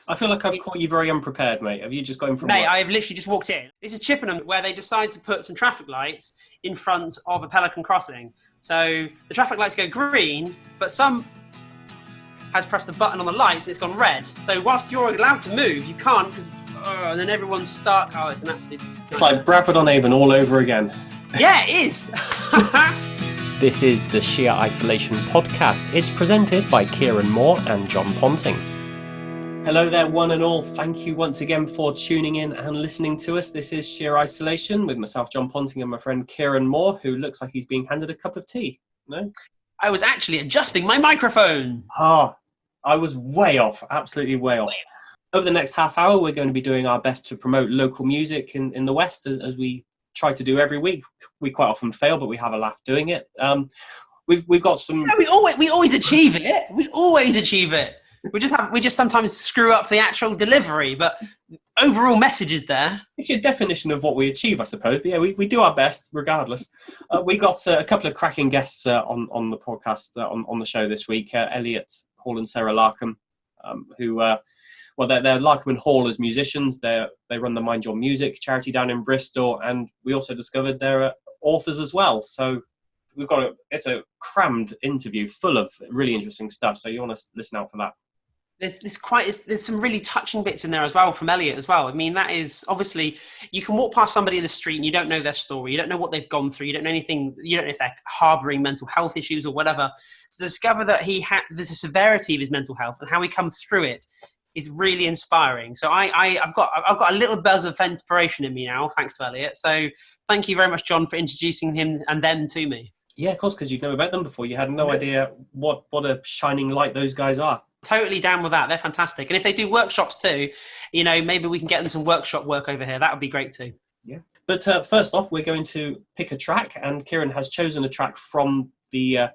I feel like I've caught you very unprepared, mate. Have you just got in from Mate, work? I've literally just walked in. This is Chippenham, where they decide to put some traffic lights in front of a pelican crossing. So the traffic lights go green, but some has pressed the button on the lights and it's gone red. So whilst you're allowed to move, you can't, because and then everyone's stuck. Oh, it's an absolute... It's like Bradford-on-Avon all over again. Yeah, it is. This is the Sheer Isolation podcast. It's presented by Kieran Moore and John Ponting. Hello there, one and all. Thank you once again for tuning in and listening to us. This is Sheer Isolation with myself, John Ponting, and my friend Kieran Moore, who looks like he's being handed a cup of tea. No? I was actually adjusting my microphone. I was way off, absolutely way off. Over the next half hour, we're going to be doing our best to promote local music in the West, as we try to do every week. We quite often fail, but we have a laugh doing it. We've got some... No, we always achieve it. We always achieve it. We just sometimes screw up the actual delivery, but overall message is there. It's your definition of what we achieve, I suppose. But yeah, we do our best regardless. We got a couple of cracking guests on the podcast, on the show this week. Elliot, Hall and Sarah Larkham, who... they're Larkham Hall as musicians. They run the Mind Your Music charity down in Bristol, and we also discovered they're authors as well. So it's a crammed interview full of really interesting stuff. So you want to listen out for that. There's some really touching bits in there as well from Elliot as well. I mean, that is obviously, you can walk past somebody in the street and you don't know their story. You don't know what they've gone through. You don't know anything. You don't know if they're harboring mental health issues or whatever. To discover that the severity of his mental health and how he comes through it is really inspiring. So I've got a little buzz of inspiration in me now, thanks to Elliot. So thank you very much, John, for introducing him and them to me. Yeah, of course, because you'd never met them before. You had no idea what a shining light those guys are. Totally down with that. They're fantastic. And if they do workshops too, maybe we can get them some workshop work over here. That would be great too. Yeah. But first off, we're going to pick a track, and Kieran has chosen a track from the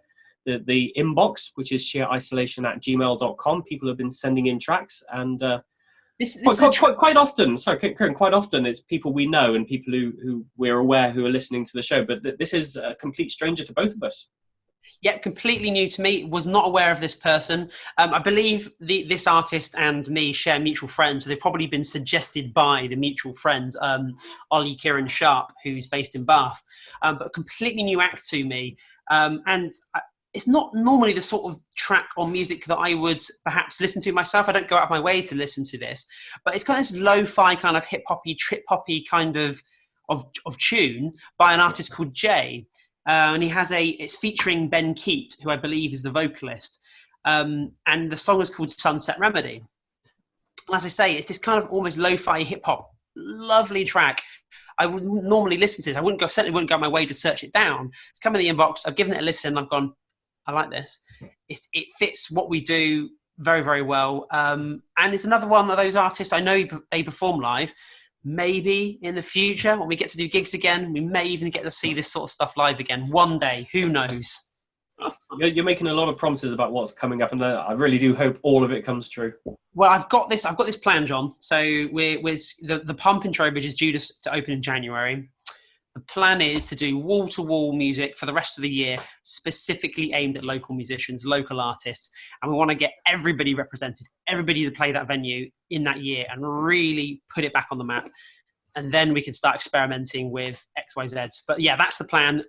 inbox, which is sheerisolation@gmail.com. People have been sending in tracks, and quite often, sorry, Kieran, quite often it's people we know and people who we're aware who are listening to the show, but this is a complete stranger to both of us. Yeah, completely new to me. Was not aware of this person. I believe this artist and me share mutual friends. So they've probably been suggested by the mutual friend, Ollie Kieran Sharp, who's based in Bath. But a completely new act to me. It's not normally the sort of track or music that I would perhaps listen to myself. I don't go out of my way to listen to this. But it's kind of this lo-fi kind of hip-hoppy, trip-hoppy kind of tune by an artist called Jay. And it's featuring Ben Keat, who I believe is the vocalist. And the song is called Sunset Remedy. And as I say, it's this kind of almost lo-fi hip-hop, lovely track. I would normally listen to this. Certainly wouldn't go out my way to search it down. It's come in the inbox. I've given it a listen. I've gone, I like this. It fits what we do very, very well. And it's another one of those artists, I know they perform live. Maybe in the future, when we get to do gigs again, we may even get to see this sort of stuff live again. One day, who knows? You're making a lot of promises about what's coming up, and I really do hope all of it comes true. Well, I've got this plan, John. So the Pump and Trowbridge is due to open in January. The plan is to do wall-to-wall music for the rest of the year, specifically aimed at local musicians, local artists. And we want to get everybody represented, everybody to play that venue in that year and really put it back on the map. And then we can start experimenting with XYZs. But yeah, that's the plan.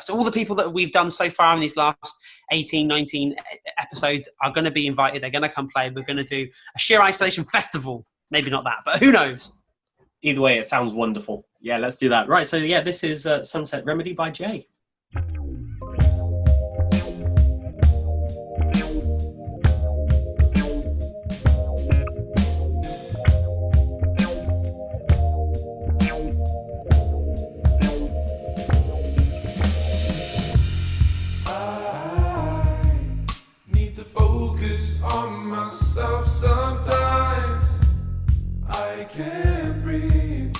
So all the people that we've done so far in these last 18, 19 episodes are going to be invited. They're going to come play. We're going to do a Sheer Isolation festival. Maybe not that, but who knows? Either way, it sounds wonderful. Yeah, let's do that. Right, so yeah, this is Sunset Remedy by Jay. I need to focus on myself sometimes. I can't breathe.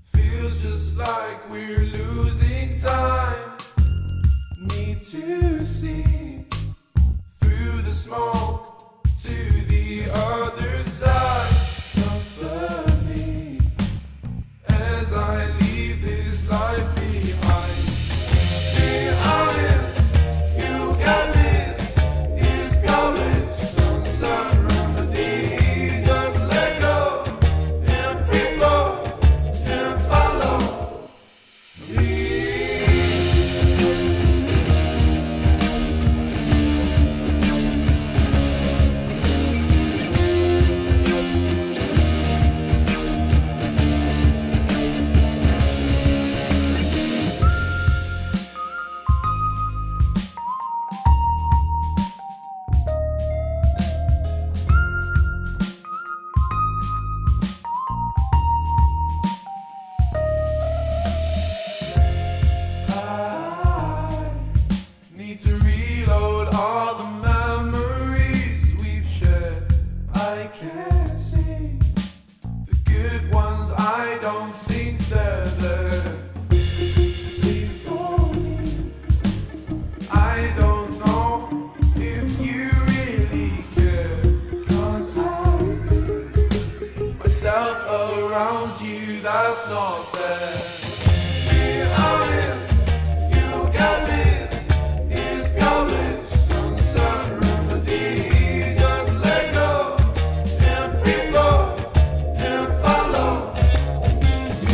Feels just like we're losing time. can't see. The good ones, I don't think they're there. Please don't leave. I don't know if you really care. Can't I myself around you? That's not fair. Be honest, you got this. It's jobless, sunset remedy. Just let go and free flow and follow me.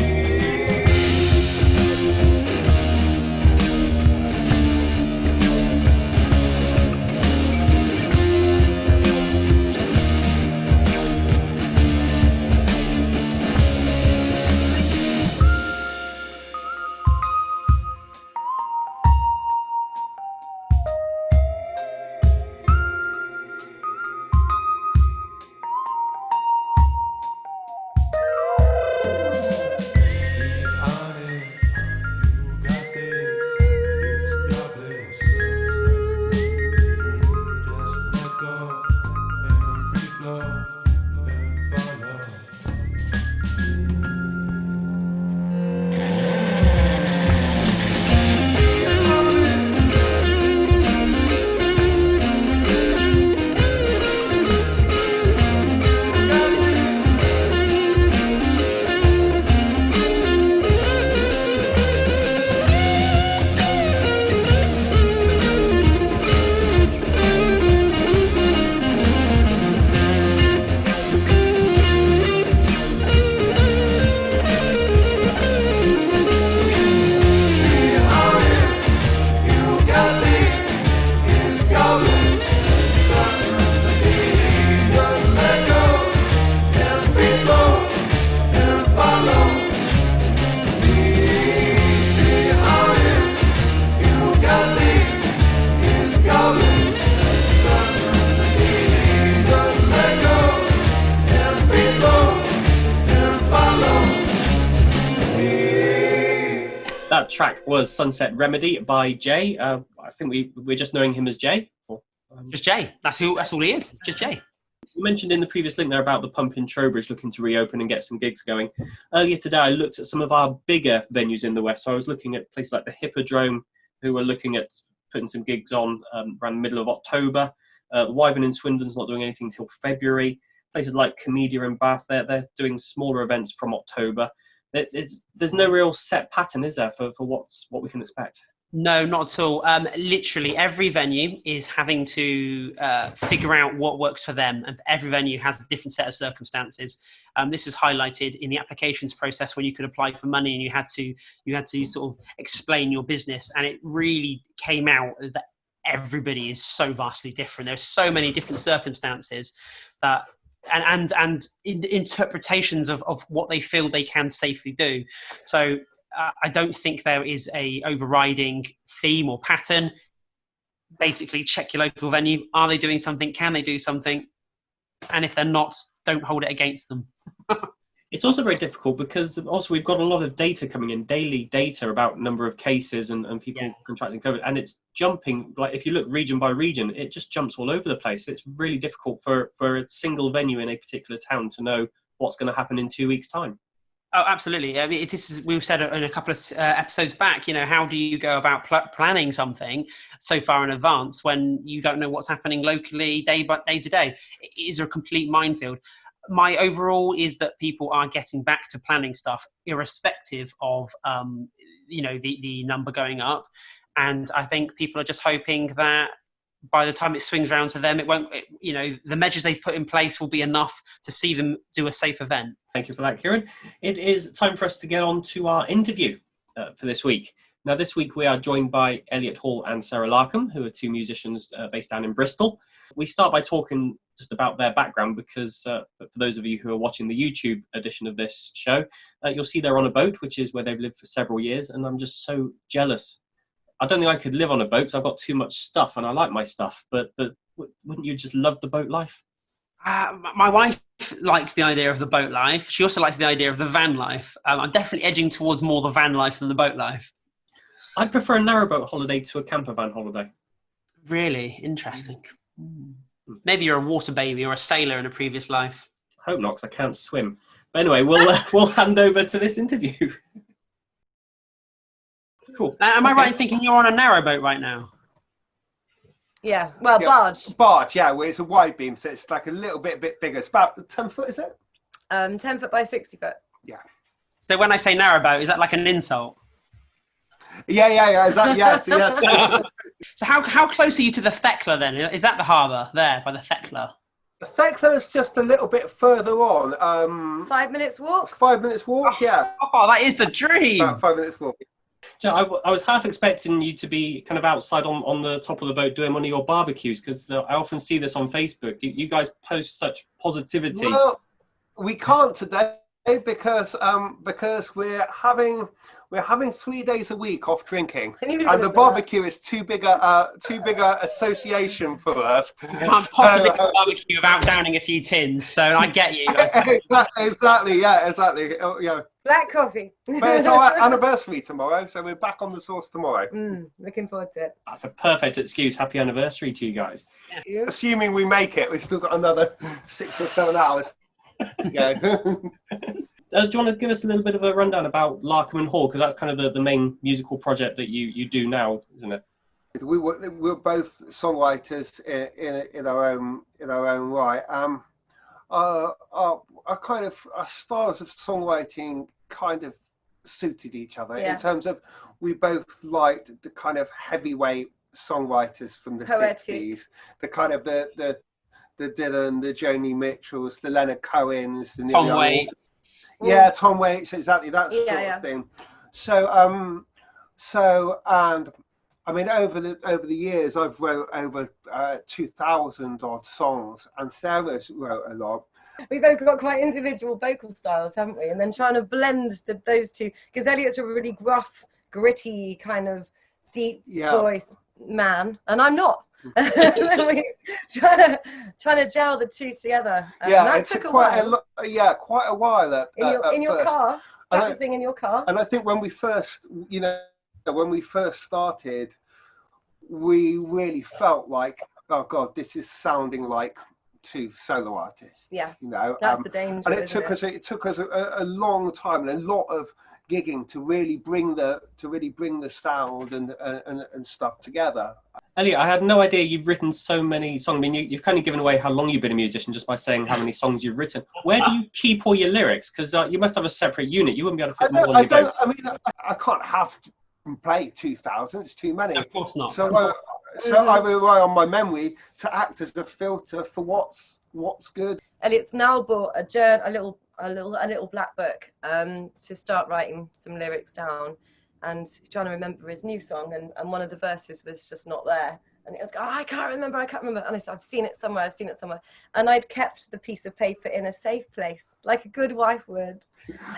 That track was Sunset Remedy by Jay. I think we're just knowing him as Jay. Just Jay. That's all he is. It's just Jay. You mentioned in the previous link there about the Pump in Trowbridge looking to reopen and get some gigs going. Earlier today, I looked at some of our bigger venues in the West. So I was looking at places like the Hippodrome, who are looking at putting some gigs on around the middle of October. The Wyvern in Swindon's not doing anything till February. Places like Comedia in Bath, they're doing smaller events from October. There's no real set pattern, is there, for what we can expect? No, not at all. Literally, every venue is having to figure out what works for them, and every venue has a different set of circumstances. This is highlighted in the applications process when you could apply for money and you had to sort of explain your business, and it really came out that everybody is so vastly different. There's so many different circumstances that. And interpretations of what they feel they can safely do. So I don't think there is a overriding theme or pattern. Basically, check your local venue. Are they doing something? Can they do something? And if they're not, don't hold it against them. It's also very difficult because also we've got a lot of data coming in, daily data about number of cases and people contracting COVID, and it's jumping. Like if you look region by region, it just jumps all over the place. It's really difficult for a single venue in a particular town to know what's going to happen in 2 weeks' time. Oh, absolutely. I mean, we've said in a couple of episodes back, how do you go about planning something so far in advance when you don't know what's happening locally day to day? It is a complete minefield. My overall is that people are getting back to planning stuff irrespective of, the number going up. And I think people are just hoping that by the time it swings around to them, the measures they've put in place will be enough to see them do a safe event. Thank you for that, Kieran. It is time for us to get on to our interview for this week. Now, this week we are joined by Elliot Hall and Sarah Larkham, who are two musicians based down in Bristol. We start by talking just about their background because for those of you who are watching the YouTube edition of this show, you'll see they're on a boat, which is where they've lived for several years, and I'm just so jealous. I don't think I could live on a boat because I've got too much stuff and I like my stuff, but wouldn't you just love the boat life? My wife likes the idea of the boat life. She also likes the idea of the van life. I'm definitely edging towards more the van life than the boat life. I prefer a narrowboat holiday to a camper van holiday. Really? Interesting. Maybe you're a water baby or a sailor in a previous life. hope not, 'cause I can't swim. But anyway, we'll hand over to this interview. Cool. Am I right in thinking you're on a narrowboat right now? Yeah, well, Yeah. barge. Barge, yeah, well, it's a wide beam, so it's like a little bit bigger. It's about 10 foot, is it? 10 foot by 60 foot. Yeah. So when I say narrowboat, is that like an insult? Yeah, exactly. Yeah. So how close are you to the Thekla then? Is that the harbour there by the Thekla? Thekla is just a little bit further on. 5 minutes walk. 5 minutes walk, yeah. Oh, that is the dream. About 5 minutes walk. So I was half expecting you to be kind of outside on the top of the boat doing one of your barbecues, because I often see this on Facebook. You guys post such positivity. Well, we can't today because we're having 3 days a week off drinking, and the barbecue is too big a association for us. You can't possibly have a barbecue without downing a few tins, so I get you. Exactly. Oh, yeah. Black coffee. But it's our anniversary tomorrow, so we're back on the sauce tomorrow. Looking forward to it. That's a perfect excuse. Happy anniversary to you guys. You? Assuming we make it, we've still got another 6 or 7 hours. Yeah. Do you want to give us a little bit of a rundown about Larkham Hall, because that's kind of the main musical project that you do now, isn't it? We're both songwriters in our own right. Our styles of songwriting kind of suited each other in terms of we both liked the kind of heavyweight songwriters from the Poetic. 60s, the kind of the Dylan, the Joni Mitchells, the Leonard Cohens, the Tom Waits. Yeah, Tom Waits, exactly, that sort of thing. So and I mean, over the years, I've wrote over 2,000 odd songs, and Sarah's wrote a lot. We've both got quite individual vocal styles, haven't we? And then trying to blend those two, because Elliot's a really gruff, gritty, kind of deep voice man, and I'm not. And then we're trying to gel the two together. That took a while. Quite a while. In your car, practicing in your car. And I think when we first started, we really felt like, oh God, this is sounding like two solo artists. Yeah, you know, that's the danger. And it took us a long time and a lot of gigging to really bring the sound and stuff together. Elliot, I had no idea you've written so many songs. I mean, you've kind of given away how long you've been a musician just by saying how many songs you've written. Where do you keep all your lyrics? Because you must have a separate unit. You wouldn't be able to fit more on your boat. I mean, I can't have to play 2,000. It's too many. Of course not. So I rely on my memory to act as a filter for what's good. Elliot's now bought a little black book to start writing some lyrics down, and trying to remember his new song, and one of the verses was just not there, and he was going, I can't remember, and I said, I've seen it somewhere, and I'd kept the piece of paper in a safe place like a good wife would.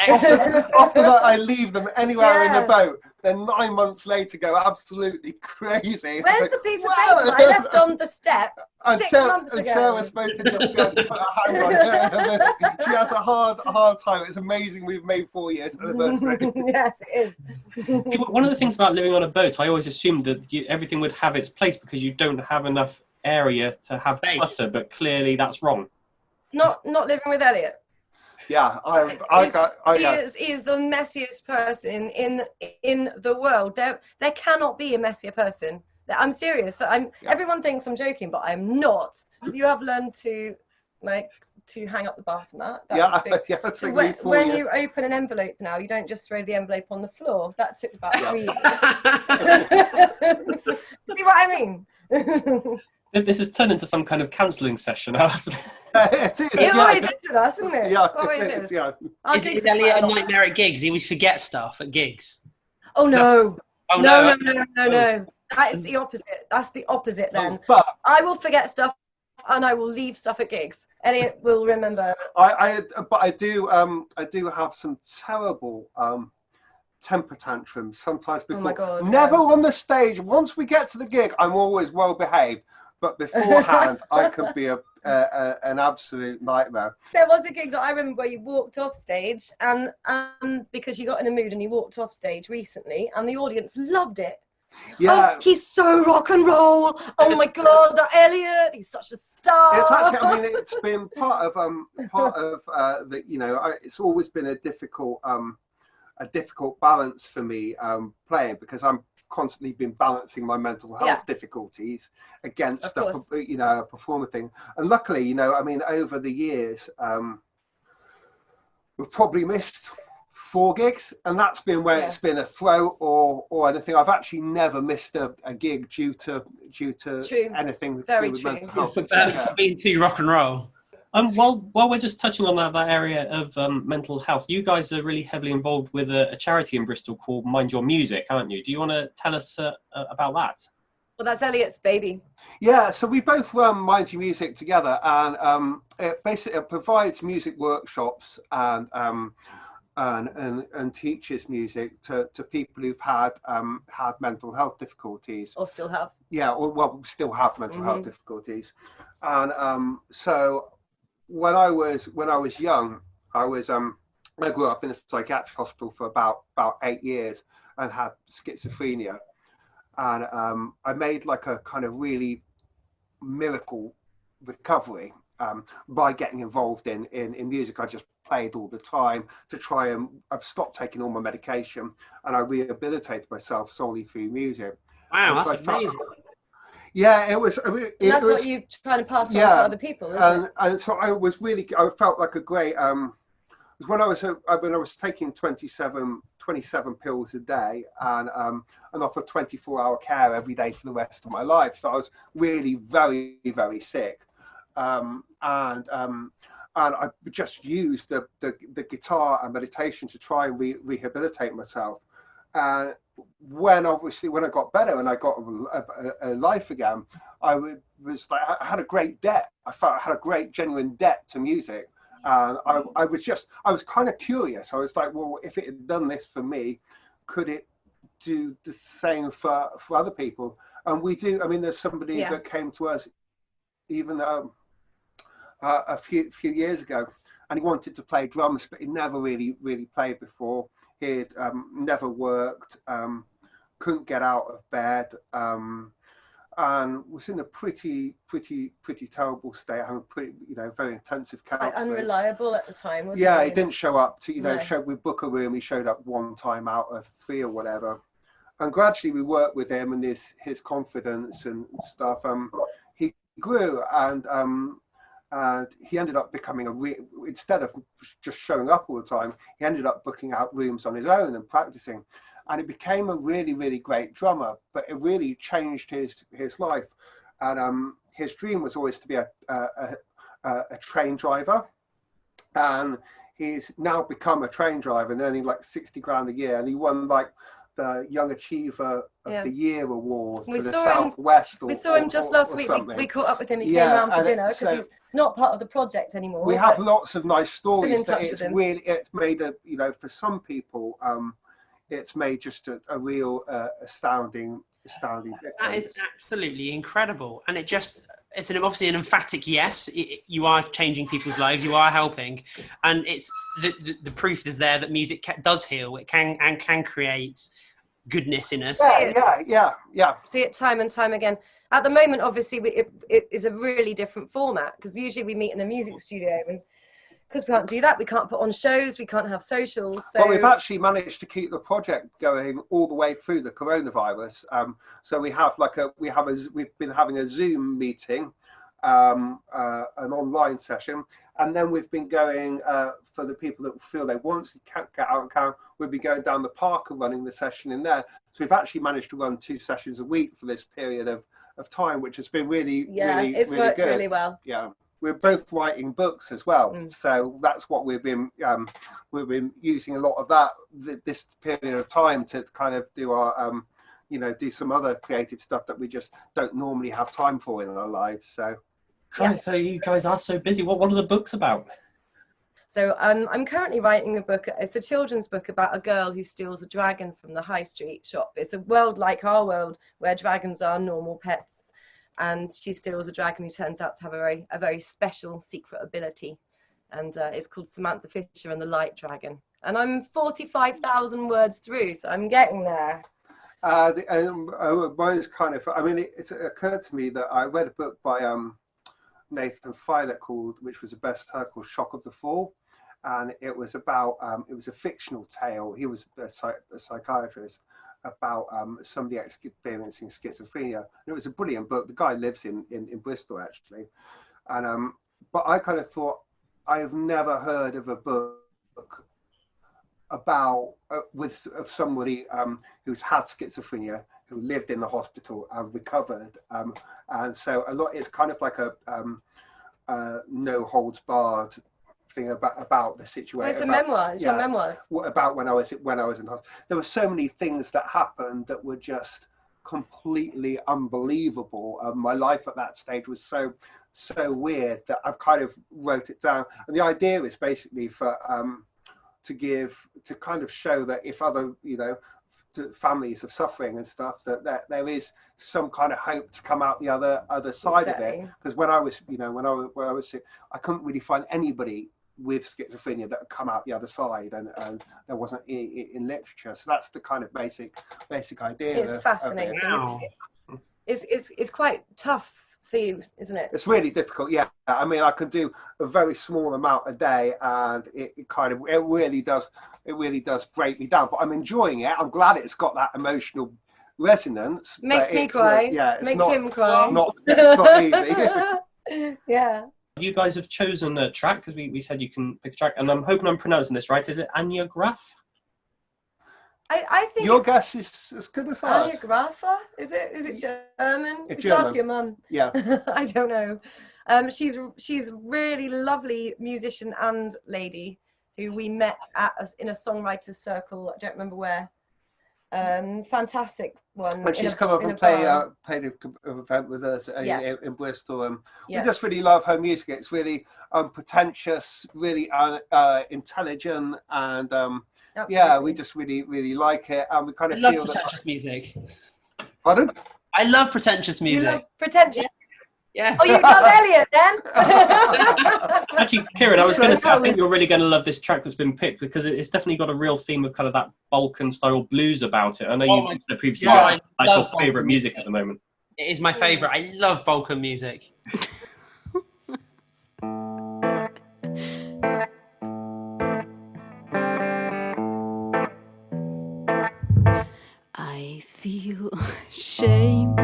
After that, I leave them anywhere in the boat. Then 9 months later, go absolutely crazy. Where's the piece of paper I left on the step 6 months ago? And Sarah's supposed to just go to put her hand on it. And then she has a hard time. It's amazing we've made 4 years anniversary. Yes, it is. See, one of the things about living on a boat, I always assumed that everything would have its place because you don't have enough area to have clutter, but clearly that's wrong. Not living with Elliot. Yeah, he is the messiest person in the world. There cannot be a messier person. I'm serious. Everyone thinks I'm joking, but I'm not. You have learned to hang up the bath mat. That's so when you open an envelope now, you don't just throw the envelope on the floor. That took about 3 years. See what I mean? This has turned into some kind of counselling session. It is. It always is with us, isn't it? Yeah, always it is. Yeah. Is Elliot a nightmare at gigs? He always forgets stuff at gigs. Oh no! Oh, no! That is the opposite. That's the opposite. Then I will forget stuff, and I will leave stuff at gigs. Elliot will remember. I do have some terrible temper tantrums sometimes before. Oh my God, never on the stage. Once we get to the gig, I'm always well behaved, but beforehand I could be an absolute nightmare. There was a gig that I remember where you walked off stage, and because you got in a mood and you walked off stage recently, and the audience loved it. Yeah. Oh, he's so rock and roll. Oh my God, that Elliot, he's such a star. It's actually, I mean, it's been part of the, you know, it's always been a difficult balance for me playing, because I'm constantly been balancing my mental health difficulties against you know, a performer thing. And luckily, you know, I mean, over the years, we've probably missed 4 gigs, and that's been where it's been a throw or anything. I've actually never missed a gig due to anything to do with mental health. For being too rock and roll. While we're just touching on that area of mental health, you guys are really heavily involved with a charity in Bristol called Mind Your Music, aren't you? Do you want to tell us about that? Well, that's Elliot's baby. Yeah, so we both run Mind Your Music together, and it basically provides music workshops and teaches music to people who've had mental health difficulties, Or still have. Yeah, or still have mental health difficulties. And so when I was young, I grew up in a psychiatric hospital for about 8 years and had schizophrenia, and I made like a kind of really miracle recovery by getting involved in music. I just played all the time to try and stop taking all my medication, and I rehabilitated myself solely through music. Wow, that's amazing. Yeah, it was. I mean, that's what you're trying to pass on to other people, isn't it? And so I felt like a great. It was when I was taking 27 pills a day and offered 24-hour care every day for the rest of my life. So I was really very, very sick, and I just used the guitar and meditation to try and rehabilitate myself. When I got better and I got a life again, I had a great debt. I felt I had a great genuine debt to music, and I was kind of curious. I was like, well, if it had done this for me, could it do the same for other people? And we do. I mean, there's somebody that came to us even a few years ago, and he wanted to play drums, but he never really played before. He'd never worked, couldn't get out of bed, and was in a pretty terrible state, having very intensive counselling. Unreliable at the time, wasn't he? Yeah, he didn't show up to, we book a room, he showed up 1 time out of 3 or whatever. And gradually we worked with him and his confidence and stuff. He grew, and he ended up becoming instead of just showing up all the time, he ended up booking out rooms on his own and practicing. And he became a really, really great drummer, but it really changed his life. And his dream was always to be a train driver. And he's now become a train driver and earning like 60 grand a year. And he won like the Young Achiever of the Year award for the Southwest. We saw him just last week. We caught up with him. He came around for dinner because he's not part of the project anymore. We have lots of nice stories. It's made for some people, it's made just a real astounding difference. That is absolutely incredible, and it's obviously an emphatic yes. You are changing people's lives, you are helping, and it's the proof is there that music does heal. It can create goodness in us. Yeah. See it time and time again. At the moment, obviously, it is a really different format, because usually we meet in a music studio, and because we can't do that, we can't put on shows, we can't have socials. So we've actually managed to keep the project going all the way through the coronavirus. So we've been having a Zoom meeting, an online session, and then we've been going for the people that feel they want to get out and can. We'll be going down the park and running the session in there. So we've actually managed to run 2 sessions a week for this period of time, which has been really it's worked good. really well. Yeah. We're both writing books as well, so that's what we've been using a lot of this period of time to kind of do our do some other creative stuff that we just don't normally have time for in our lives. So, So you guys are so busy. What are the books about? So I'm currently writing a book. It's a children's book about a girl who steals a dragon from the high street shop. It's a world like our world where dragons are normal pets. And she steals a dragon who turns out to have a very special secret ability. And it's called Samantha Fisher and the Light Dragon. And I'm 45,000 words through, so I'm getting there. Mine's kind of. I mean, it occurred to me that I read a book by Nathan Filer which was a bestseller called "Shock of the Fall," and it was about. It was a fictional tale. He was a psychiatrist about somebody experiencing schizophrenia. And it was a brilliant book. The guy lives in Bristol actually, and but I kind of thought I've never heard of a book about of somebody who's had schizophrenia, who lived in the hospital and recovered, and so a lot. It's kind of like a no holds barred thing about the situation. It's a memoir. It's your memoirs. About when I was in hospital. There were so many things that happened that were just completely unbelievable. My life at that stage was so weird that I've kind of wrote it down. And the idea is basically for to kind of show that if other to families of suffering and stuff, that there is some kind of hope to come out the other side of it. Because when I was sick, I couldn't really find anybody with schizophrenia that had come out the other side, and there wasn't in literature. So that's the kind of basic idea. It's fascinating. It's quite tough for you, isn't it? It's really difficult. Yeah, I mean, I could do a very small amount a day, and it really does break me down. But I'm enjoying it. I'm glad it's got that emotional resonance. Makes me cry. Makes him cry. It's not easy. Yeah. You guys have chosen a track because we said you can pick a track, and I'm hoping I'm pronouncing this right. Is it Anja Graefe? I think your guess is as good as ours. Anja Graefe? Is it German? It's you should ask your mum. Yeah. I don't know. She's really lovely musician and lady who we met in a songwriters circle. I don't remember where. Fantastic one. And she's come up and played an event with us in Bristol. We just really love her music. It's really pretentious, really intelligent, and we just really like it. And we kind of feel pretentious music. Pardon? I love pretentious music. You love pretentious. Yeah. Oh, you love Elliot then? Actually, Kieran, I was going to say, I think you're really going to love this track that's been picked because it's definitely got a real theme of kind of that Balkan style blues about it. I know you said previously that's your favourite music at the moment. It is my favourite. I love Balkan music. I feel shame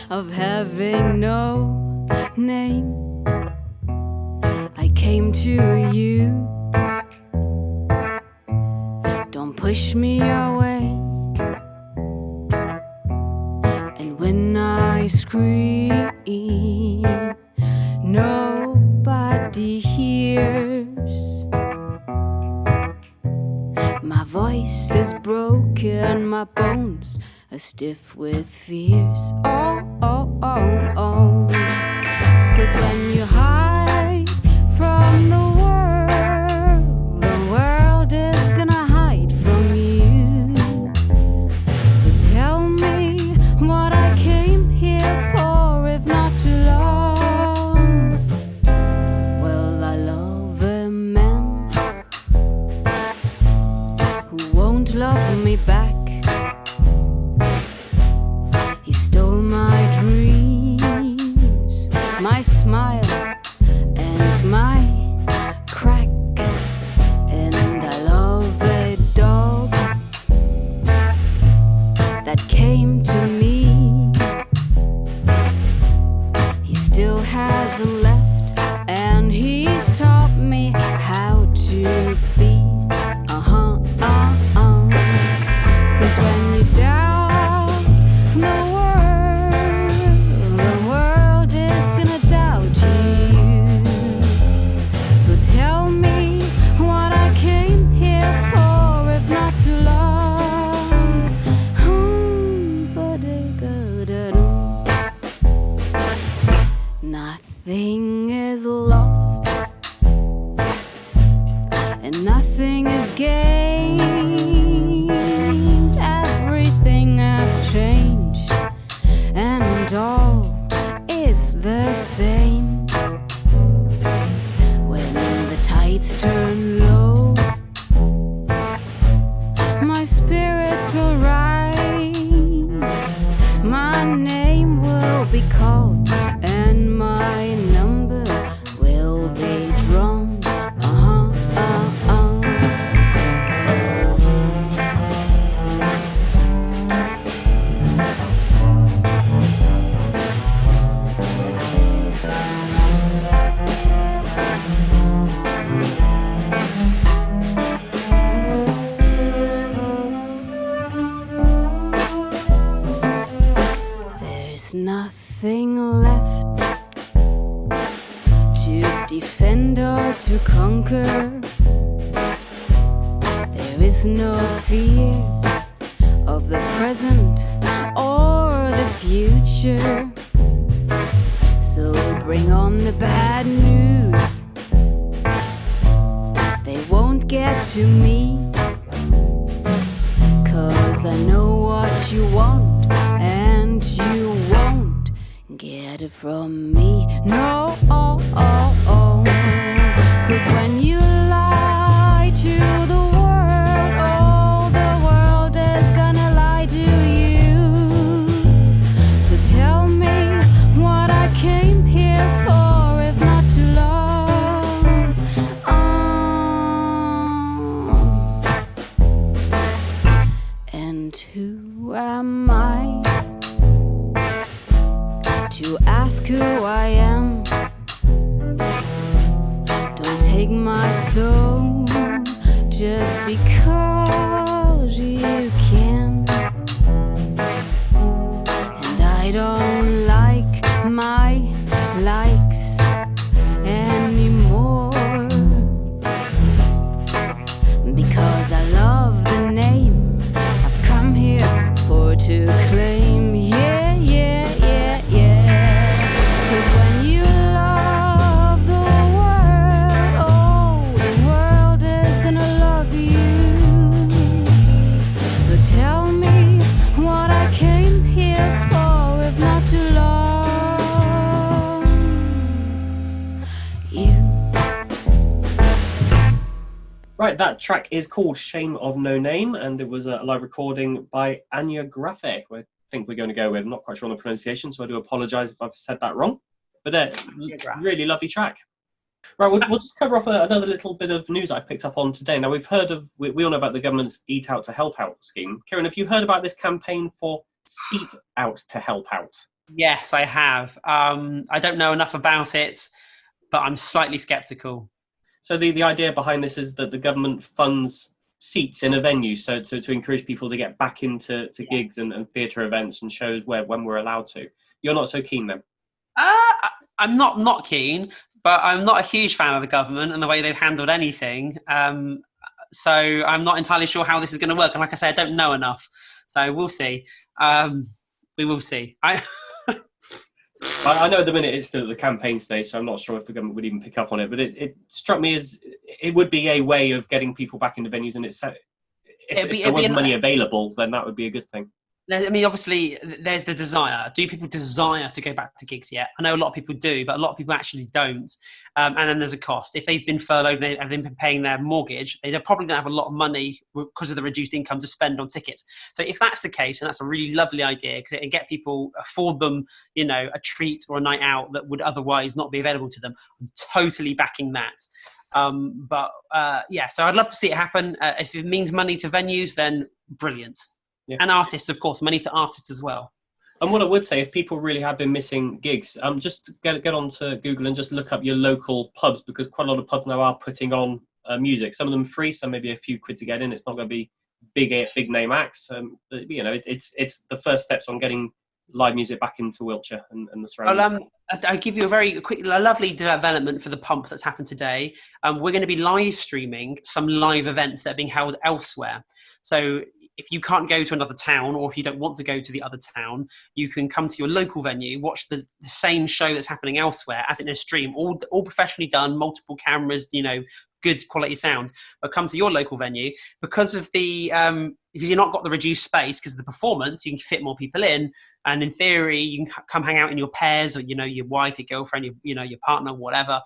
of having no name. I came to you. Don't push me away. And when I scream, nobody hears. My voice is broken, my bones are stiff with fears. Oh. 'Cause when you hide from the world is gonna hide from you. So tell me what I came here for, if not to love. Well, I love a man who won't love me back. My dreams, my smile, and my crack. And I love a dog that came to me. He still hasn't left, and he's taught me how to be. 'Cause when you doubt the world is gonna doubt you. So tell me what I came here for, if not to love. Nothing is lost, and nothing is gained. Everything has changed, and all is the same. When the tides turn low, my spirit defend or to conquer. There is no fear of the present or the future. So bring on the bad news. They won't get to me, 'cause I know what you want and you won't get it from me. No, 'cause when you lie to the world, oh, the world is gonna lie to you. So tell me what I came here for, if not to love. And who am I to ask who I am? Don't take my soul just because you can. And I don't like my likes anymore, because I love the name I've come here for to claim. Yeah, yeah, yeah, yeah. 'Cause when you love the world, oh, the world is gonna love you. So tell me what I came here for, if not to love you. Right, that track is called Shame of No Name, and it was a live recording by Anja Graefe, who I think we're going to go with. I'm not quite sure on the pronunciation, so I do apologise if I've said that wrong. But really lovely track. Right, we'll just cover off another little bit of news I picked up on today. Now, we've heard of, we all know about the government's Eat Out to Help Out scheme. Kieran, have you heard about this campaign for Seat Out to Help Out? Yes, I have. I don't know enough about it, but I'm slightly sceptical. So the idea behind this is that the government funds seats in a venue, so to encourage people to get back into gigs and theatre events and shows when we're allowed to. You're not so keen then? I'm not keen, but I'm not a huge fan of the government and the way they've handled anything. So I'm not entirely sure how this is going to work. And like I say, I don't know enough. So we'll see. We will see. I know at the minute it's still at the campaign stage, so I'm not sure if the government would even pick up on it. But it struck me as it would be a way of getting people back into venues, and if there was money available, then that would be a good thing. I mean, obviously, there's the desire. Do people desire to go back to gigs yet? I know a lot of people do, but a lot of people actually don't. And then there's a cost. If they've been furloughed and they've been paying their mortgage, they're probably going to have a lot of money because of the reduced income to spend on tickets. So if that's the case, and that's a really lovely idea, because it can get people, afford them, a treat or a night out that would otherwise not be available to them, I'm totally backing that. So I'd love to see it happen. If it means money to venues, then brilliant. Yeah. And artists, of course, money to artists as well. And what I would say, if people really have been missing gigs, just get onto Google and just look up your local pubs, because quite a lot of pubs now are putting on music. Some of them free, some maybe a few quid to get in. It's not going to be big name acts. But, it's the first steps on getting live music back into Wiltshire and the surroundings. I'll give you a lovely development for the pump that's happened today. We're going to be live streaming some live events that are being held elsewhere. So if you can't go to another town, or if you don't want to go to the other town, you can come to your local venue, watch the same show that's happening elsewhere as in a stream, all professionally done, multiple cameras, good quality sound, but come to your local venue because of the because you've not got the reduced space because of the performance. You can fit more people in, and in theory you can come hang out in your pairs, or your wife, your girlfriend, your partner, whatever,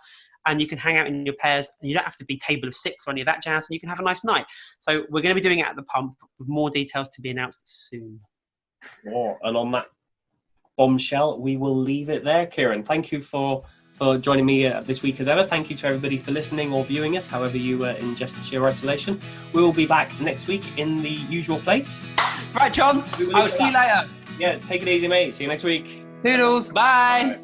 and you can hang out in your pairs, and you don't have to be table of 6 or any of that jazz, and you can have a nice night. So we're going to be doing it at the pump, with more details to be announced soon. And on that bombshell, we will leave it there. Kieran, thank you for joining me this week as ever. Thank you to everybody for listening or viewing us, however you ingest Sheer Isolation. We will be back next week in the usual place. Right, John, I'll see you later. Yeah, take it easy, mate. See you next week. Toodles, bye.